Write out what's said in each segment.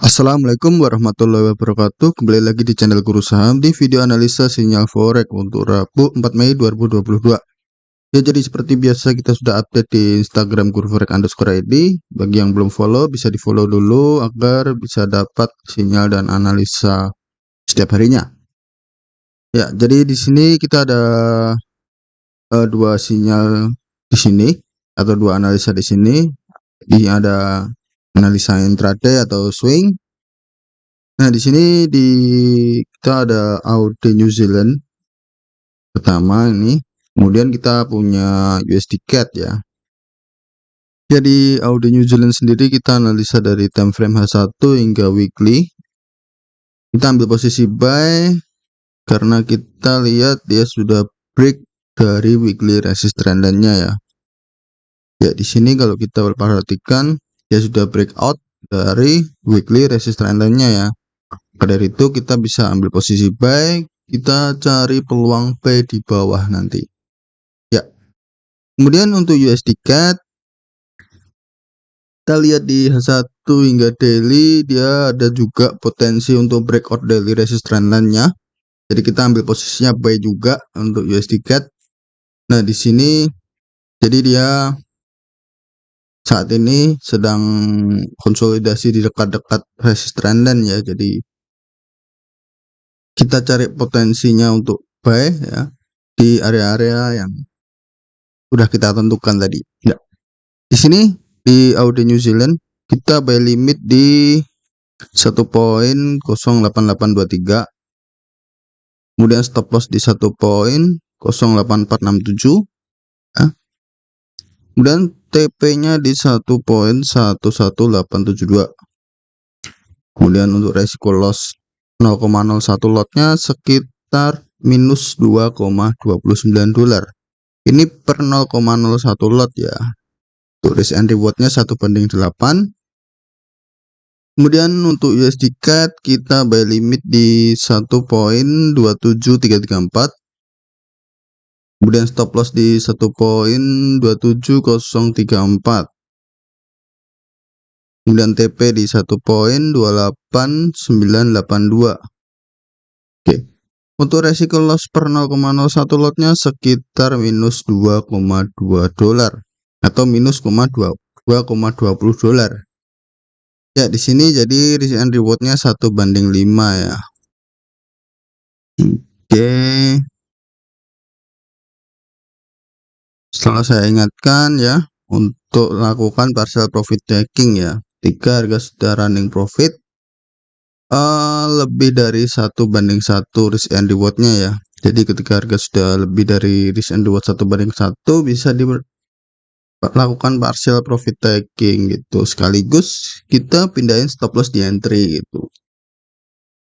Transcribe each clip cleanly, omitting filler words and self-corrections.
Assalamualaikum warahmatullahi wabarakatuh. Kembali lagi di channel Guru Saham di video analisa sinyal forex untuk Rabu 4 Mei 2022. Ya, jadi seperti biasa kita sudah update di Instagram guruforex_id. Bagi yang belum follow bisa di follow dulu agar bisa dapat sinyal dan analisa setiap harinya. Ya, jadi di sini kita ada dua sinyal di sini atau dua analisa di sini. Ini ada analisa intraday atau swing. Nah, di sini kita ada AUD New Zealand pertama ini, kemudian kita punya USD CAD ya. Jadi AUD New Zealand sendiri kita analisa dari time frame H1 hingga weekly. Kita ambil posisi buy karena kita lihat dia sudah break dari weekly resistance trendnya ya. Ya, di sini kalau kita perhatikan dia sudah breakout dari weekly resistance trendnya ya. Dari itu kita bisa ambil posisi buy, kita cari peluang P di bawah nanti. Ya. Kemudian untuk USD CAD kita lihat di H1 hingga daily dia ada juga potensi untuk breakout daily resistance trendnya. Jadi kita ambil posisinya buy juga untuk USD CAD. Nah, di sini jadi dia saat ini sedang konsolidasi di dekat-dekat resistance trendline ya. Jadi kita cari potensinya untuk buy ya di area-area yang sudah kita tentukan tadi. Ya. Di sini di AUD New Zealand kita buy limit di 1.08823. Kemudian stop loss di 1.08467 ya. Kemudian TP-nya di 1.11872. Kemudian untuk resiko loss 0,01 lotnya sekitar minus 2,29 dolar. Ini per 0,01 lot ya. Untuk risk and rewardnya 1:8. Kemudian untuk USD CAD kita buy limit di 1.27334. Kemudian stop loss di 1.27034. Kemudian TP di 1.28982. Oke. Untuk resiko loss per 0,01 lotnya sekitar minus 2,2 dolar atau minus 2,20 dolar. Ya, di sini jadi risk and rewardnya 1:5 ya. Oke. Setelah saya ingatkan ya untuk lakukan partial profit taking ya. Ketika harga sudah running profit lebih dari 1:1 risk and rewardnya ya. Jadi ketika harga sudah lebih dari risk and reward 1:1 bisa lakukan partial profit taking gitu. Sekaligus kita pindahin stop loss di entry gitu.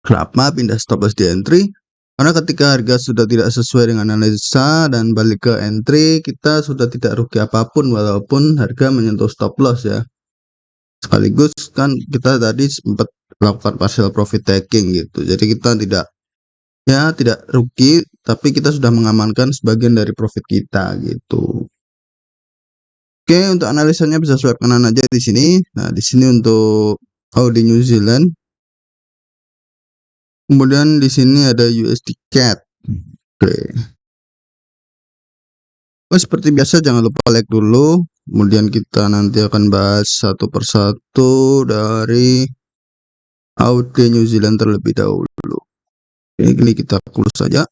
Kenapa pindah stop loss di entry? Karena ketika harga sudah tidak sesuai dengan analisa dan balik ke entry, kita sudah tidak rugi apapun walaupun harga menyentuh stop loss ya. Sekaligus kan kita tadi sempat melakukan partial profit taking gitu. Jadi kita tidak rugi, tapi kita sudah mengamankan sebagian dari profit kita gitu. Oke, untuk analisanya bisa swipe kanan aja di sini. Nah, di sini untuk AUD New Zealand. Kemudian di sini ada USD CAD. Oke. Oh, seperti biasa jangan lupa like dulu. Kemudian kita nanti akan bahas satu persatu dari AUD New Zealand terlebih dahulu. Ini kita close saja.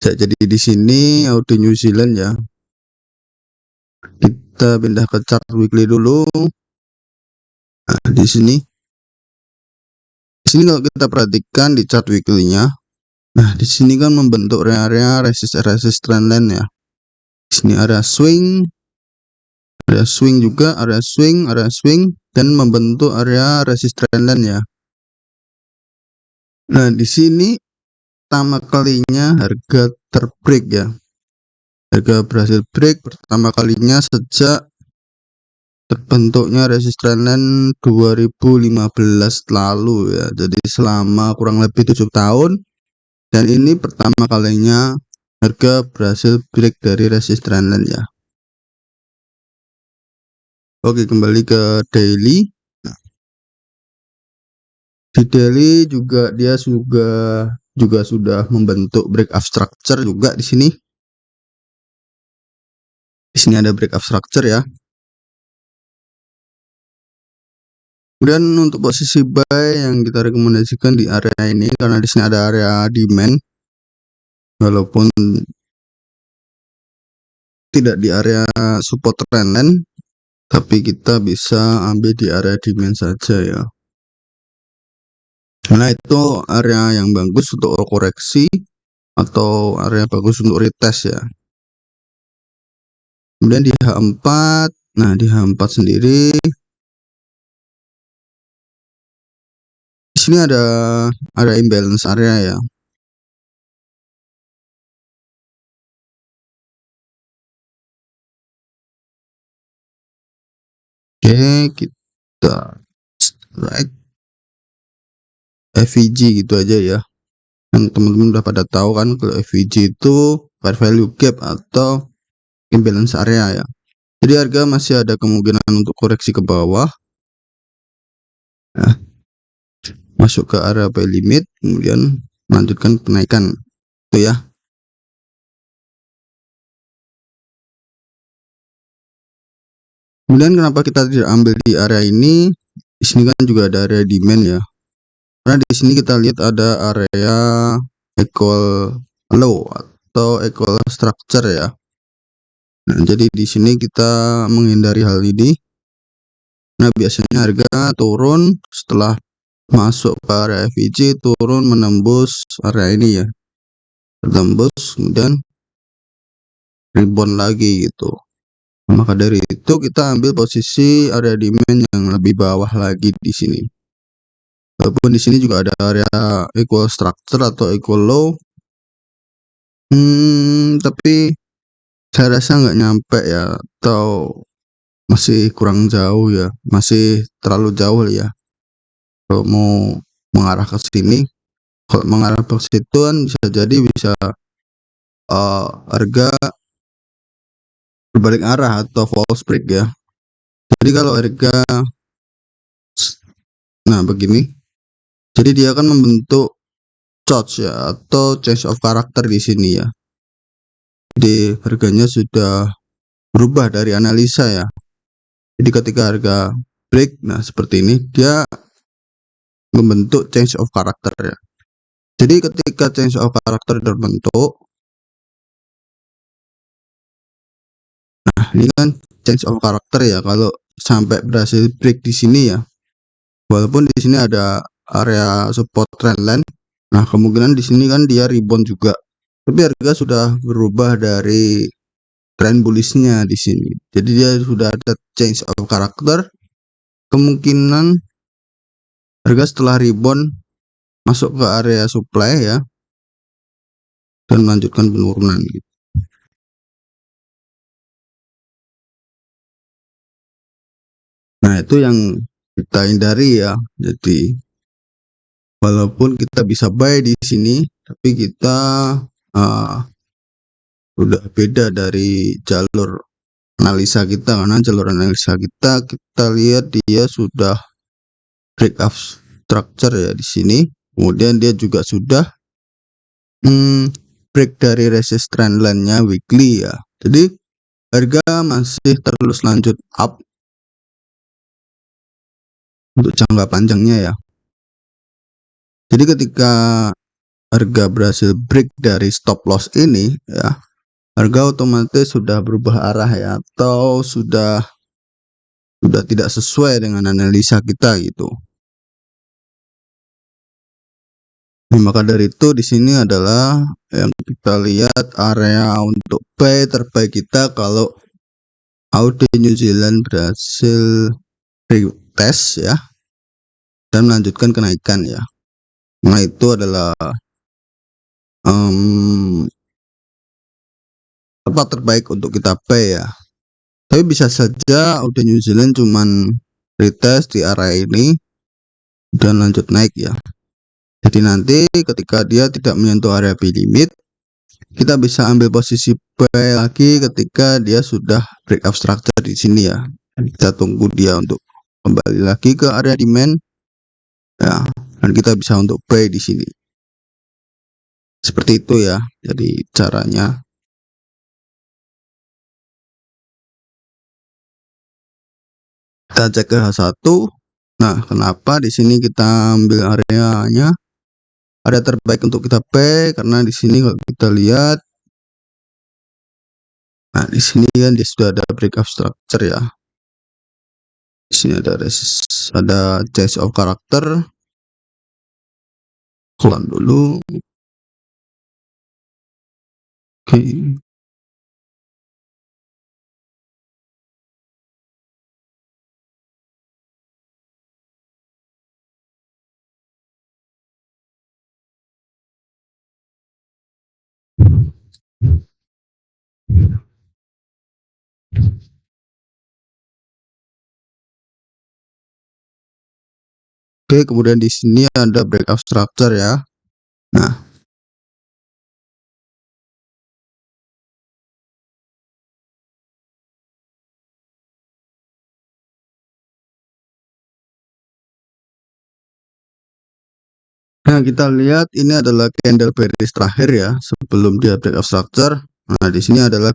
Jadi di sini AUD New Zealand ya. Kita pindah ke chart weekly dulu. Nah, di sini kalau kita perhatikan di chart weekly-nya, nah di sini kan membentuk area resist trendline ya. Di sini area swing juga, area swing dan membentuk area resist trendline ya. Nah, di sini pertama kalinya harga terbreak ya. Harga berhasil break pertama kalinya sejak terbentuknya resist trendline 2015 lalu ya. Jadi selama kurang lebih 7 tahun, dan ini pertama kalinya harga berhasil break dari resist trendline ya. Oke, kembali ke daily. Nah, Di daily juga dia juga sudah membentuk breakout structure juga di sini. Di sini ada breakout structure ya. Kemudian untuk posisi buy yang kita rekomendasikan di area ini karena di sini ada area demand, walaupun tidak di area support trendline, tapi kita bisa ambil di area demand saja ya. Karena itu area yang bagus untuk koreksi atau area bagus untuk retest ya. Kemudian di H4, nah di H4 sendiri di sini ada imbalance area ya. Oke, kita strike FVG gitu aja ya. Kan teman-teman udah pada tahu kan kalau FVG itu fair value gap atau imbalance area ya. Jadi harga masih ada kemungkinan untuk koreksi ke bawah. Nah, masuk ke area buy limit, kemudian melanjutkan penaikan itu ya. Kemudian kenapa kita tidak ambil di area ini? Di sini kan juga ada area demand ya. Karena di sini kita lihat ada area equal low atau equal structure ya. Nah, jadi di sini kita menghindari hal ini. Nah, biasanya harga turun setelah masuk ke area FVG, turun menembus area ini ya. Tembus kemudian rebound lagi gitu. Maka dari itu kita ambil posisi area demand yang lebih bawah lagi di sini. Walaupun di sini juga ada area equal structure atau equal low, tapi saya rasa nggak nyampe ya, atau masih kurang jauh ya, masih terlalu jauh ya. Kalau mau mengarah ke sini, kalau mengarah ke situ kan bisa jadi harga berbalik arah atau false break ya. Jadi kalau harga begini, jadi dia akan membentuk charge ya atau change of character di sini ya. Jadi harganya sudah berubah dari analisa ya. Jadi ketika harga break, nah seperti ini dia membentuk change of character ya. Jadi ketika change of character terbentuk, nah ini kan change of character ya. Kalau sampai berhasil break di sini ya, walaupun di sini ada area support trendline, nah kemungkinan di sini kan dia rebound juga. Tapi harga sudah berubah dari trend bullishnya di sini. Jadi dia sudah ada change of character. Kemungkinan harga setelah rebound masuk ke area supply ya dan melanjutkan penurunan gitu. Nah, itu yang kita hindari ya. Jadi walaupun kita bisa buy di sini, tapi kita udah beda dari jalur analisa kita, karena jalur analisa kita lihat dia sudah breakout structure ya di sini. Kemudian dia juga sudah break dari resist trendline-nya weekly ya. Jadi harga masih terus lanjut up untuk jangka panjangnya ya. Jadi ketika harga berhasil break dari stop loss ini ya, harga otomatis sudah berubah arah ya, atau sudah tidak sesuai dengan analisa kita gitu. Nah, maka dari itu di sini adalah yang kita lihat area untuk buy terbaik kita kalau AUD New Zealand berhasil retest ya dan melanjutkan kenaikan ya. Nah, itu adalah tempat terbaik untuk kita buy ya. Tapi bisa saja AUD New Zealand cuman retest di area ini dan lanjut naik ya. Jadi nanti ketika dia tidak menyentuh area buy limit, kita bisa ambil posisi buy lagi ketika dia sudah breakout structure di sini ya. Kita tunggu dia untuk kembali lagi ke area demand ya. dan kita bisa untuk play di sini. Seperti itu ya, jadi caranya. Kita cek ke H1. Nah, kenapa di sini kita ambil areanya? Area terbaik untuk kita play karena di sini kalau kita lihat, nah di sini kan dia sudah ada breakup structure ya. Di sini ada change of character. Keluar dulu. Oke. Oke, kemudian di sini ada breakup structure ya. Nah, kita lihat ini adalah candle bearish terakhir ya sebelum dia breakout structure. Nah, di sini adalah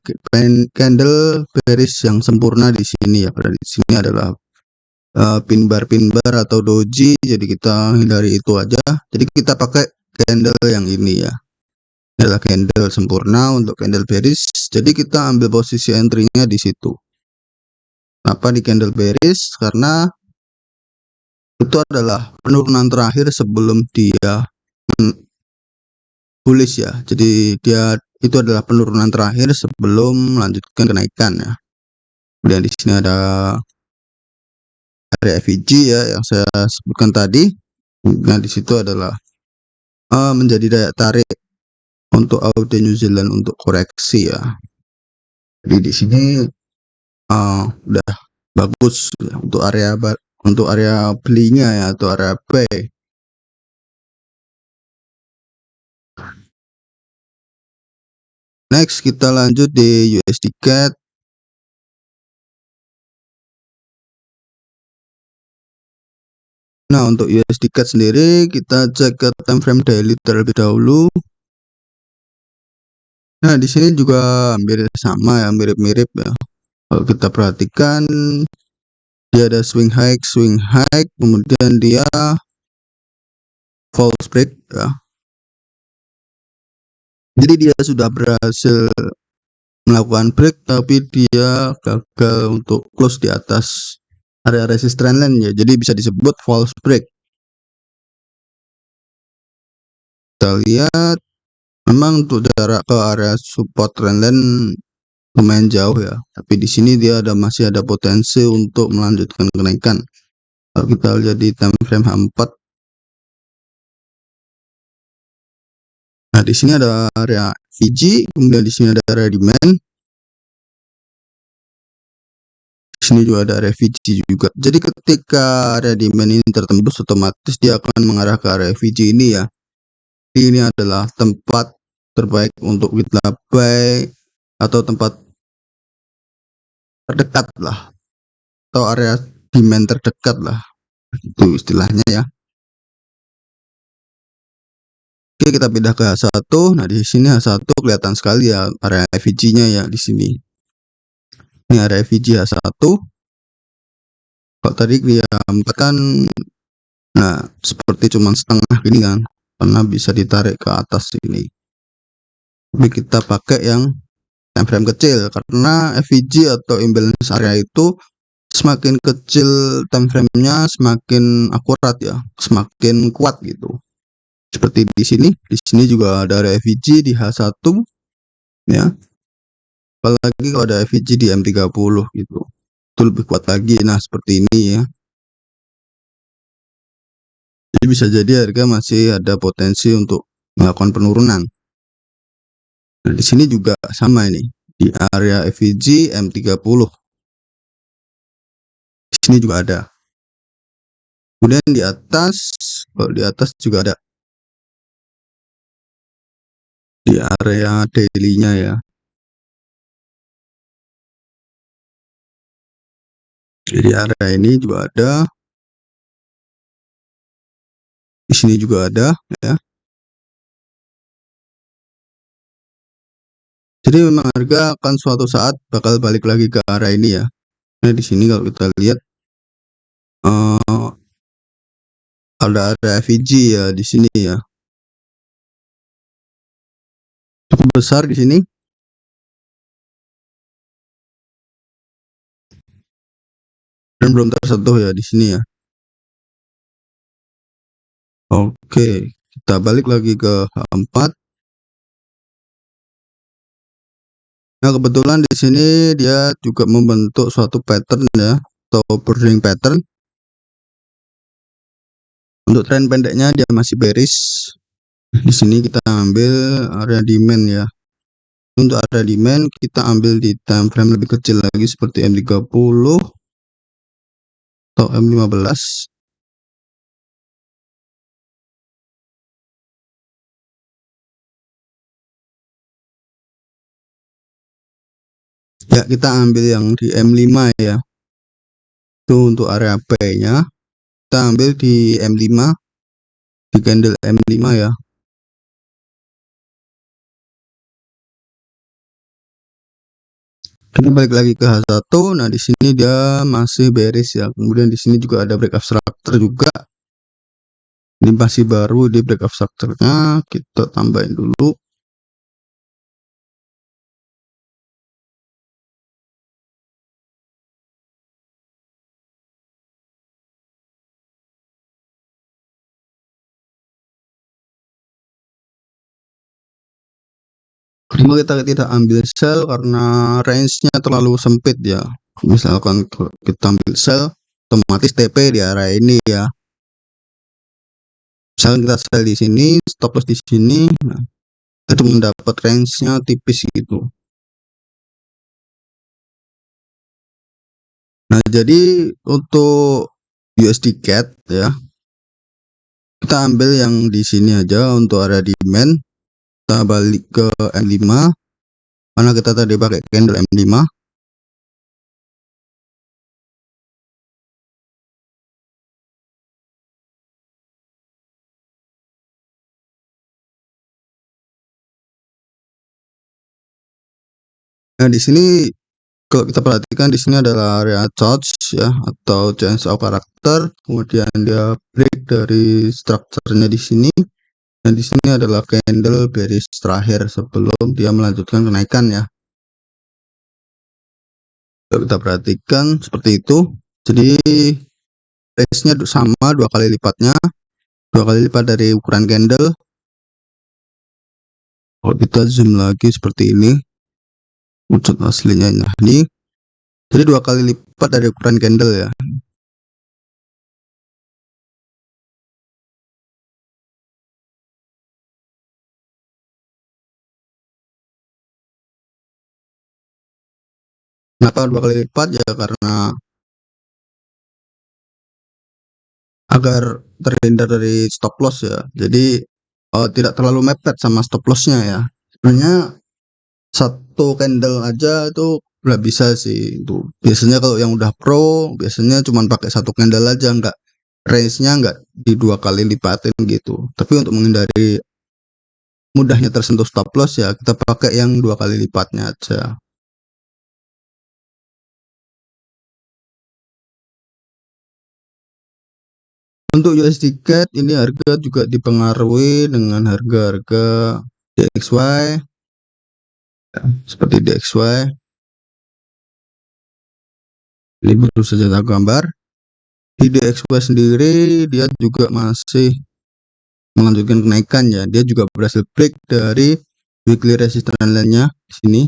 candle bearish yang sempurna di sini ya. Pada di sini adalah pin bar atau doji. Jadi kita hindari itu aja. Jadi kita pakai candle yang ini ya. Ini adalah candle sempurna untuk candle bearish. Jadi kita ambil posisi entry-nya di situ. Kenapa di candle bearish? Karena itu adalah penurunan terakhir sebelum dia bullish ya. Jadi dia itu adalah penurunan terakhir sebelum melanjutkan kenaikan ya. Kemudian di sini ada area FVG ya yang saya sebutkan tadi. Nah, di situ adalah menjadi daya tarik untuk AUD New Zealand untuk koreksi ya. Jadi di sini udah bagus ya, untuk area belinya ya atau area buy. Next kita lanjut di USD CAD. Nah, untuk USD CAD sendiri kita cek ke time frame daily terlebih dahulu. Nah, di sini juga hampir sama ya, mirip-mirip ya. Kalau kita perhatikan dia ada swing high, kemudian dia false break ya. Jadi dia sudah berhasil melakukan break tapi dia gagal untuk close di atas area resist trendline ya. Jadi bisa disebut false break. Kita lihat memang untuk jarak ke area support trendline lumayan jauh ya. Tapi di sini dia masih ada potensi untuk melanjutkan kenaikan. Kalau kita lihat di time frame H4. Nah, di sini ada area VG, kemudian di sini ada area demand. Di sini juga ada area VG juga. Jadi ketika area demand ini tertembus, otomatis dia akan mengarah ke area VG ini ya. Ini adalah tempat terbaik untuk kita buy atau tempat terdekat lah, atau area demand terdekat lah, itu istilahnya ya. Oke, kita pindah ke H1. Nah, di sini H1 kelihatan sekali ya area FVG-nya ya di sini. Ini area FVG H1. Kalau tadi dia 4 kan, nah seperti cuma setengah gini kan, karena bisa ditarik ke atas ini. Tapi kita pakai yang time frame kecil karena FVG atau imbalance area itu semakin kecil time frame-nya semakin akurat ya, semakin kuat gitu. Seperti di sini juga ada area FVG di H1 ya. Apalagi kalau ada FVG di M30 gitu. Itu lebih kuat lagi. Nah, seperti ini ya. Jadi bisa jadi harga masih ada potensi untuk melakukan penurunan. Nah, di sini juga sama ini. Di area FVG M30. Di sini juga ada. Kemudian di atas, kalau di atas juga ada. Di area daily-nya ya. Jadi area ini juga ada. Di sini juga ada ya. Jadi memang harga akan suatu saat bakal balik lagi ke arah ini ya. Nah, di sini kalau kita lihat eh, ada FVG ya di sini ya. Cukup besar di sini. Dan belum tersentuh ya di sini ya. Oke, kita balik lagi ke H4. Nah, kebetulan di sini dia juga membentuk suatu pattern ya, atau bordering pattern. Untuk tren pendeknya dia masih bearish. Di sini kita ambil area demand ya. Untuk area demand kita ambil di time frame lebih kecil lagi seperti M30 atau M15. Ya, kita ambil yang di M5 ya. Itu untuk area P-nya. Kita ambil di M5, di candle M5 ya. Kita balik lagi ke H1. Nah, di sini dia masih bearish ya. Kemudian di sini juga ada breakout structure juga. Ini masih baru di breakout structure-nya. Kita tambahin dulu. Kenapa kita tidak ambil sell? Karena range-nya terlalu sempit ya. Misalkan kita ambil sell, otomatis TP di area ini ya. Misalkan kita sell di sini, stop loss di sini, nah, kita cuma dapat range-nya tipis gitu. Nah, jadi untuk USD CAD ya, kita ambil yang di sini aja untuk area demand. Kita balik ke M5, karena kita tadi pakai candle M5. Nah, di sini kalau kita perhatikan di sini adalah area charge ya, atau change of character. Kemudian dia break dari strukturnya di sini, dan di sini adalah candle bearish terakhir sebelum dia melanjutkan kenaikan ya. Kalau kita perhatikan seperti itu. Jadi range-nya sama, dua kali lipatnya, dua kali lipat dari ukuran candle. Kalau kita zoom lagi seperti ini, wujud aslinya ini. Jadi dua kali lipat dari ukuran candle ya. Kenapa dua kali lipat ya? Karena agar terhindar dari stop loss ya. Jadi tidak terlalu mepet sama stop lossnya ya. Sebenarnya satu candle aja itu udah bisa sih. Itu biasanya kalau yang udah pro biasanya cuma pakai satu candle aja, nggak range-nya nggak di dua kali lipatin gitu. Tapi untuk menghindari mudahnya tersentuh stop loss ya kita pakai yang dua kali lipatnya aja. Untuk USD CAD ini harga juga dipengaruhi dengan harga-harga DXY ya, seperti DXY. Ini baru saja tak gambar. Di DXY sendiri dia juga masih melanjutkan kenaikan ya. Dia juga berhasil break dari weekly resistance line-nya di sini.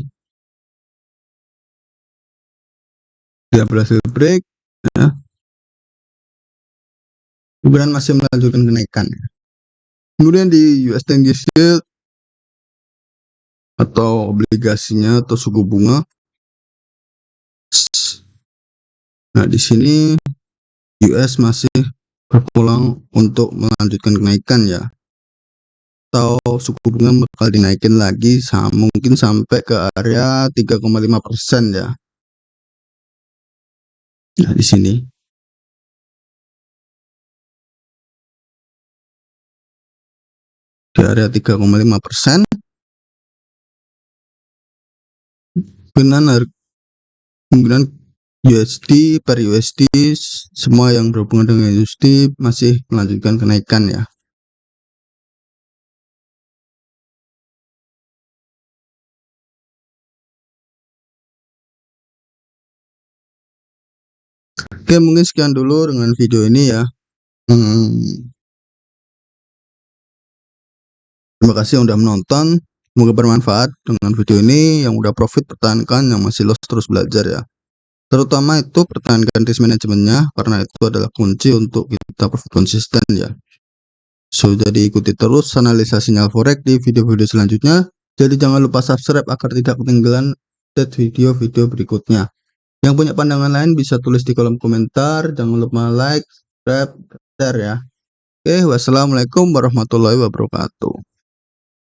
Dia berhasil break ya. Kemudian masih melanjutkan kenaikan. Kemudian di US 10 yield atau obligasinya atau suku bunga. Nah, di sini US masih berpulang untuk melanjutkan kenaikan ya. Atau suku bunga bakal dinaikin lagi mungkin sampai ke area 3,5% ya. Nah, di sini di area 3,5%. Kemungkinan USD per USD semua yang berhubungan dengan USD masih melanjutkan kenaikan ya. Oke, mungkin sekian dulu dengan video ini ya. Terima kasih yang udah menonton. Semoga bermanfaat dengan video ini. Yang udah profit pertahankan, yang masih loss terus belajar ya. Terutama itu pertahankan risk manajemennya, karena itu adalah kunci untuk kita profit konsisten ya. So, jadi ikuti terus analisa sinyal forex di video-video selanjutnya. Jadi jangan lupa subscribe agar tidak ketinggalan update video-video berikutnya. Yang punya pandangan lain bisa tulis di kolom komentar. Jangan lupa like, subscribe, share ya. Oke, wassalamualaikum warahmatullahi wabarakatuh.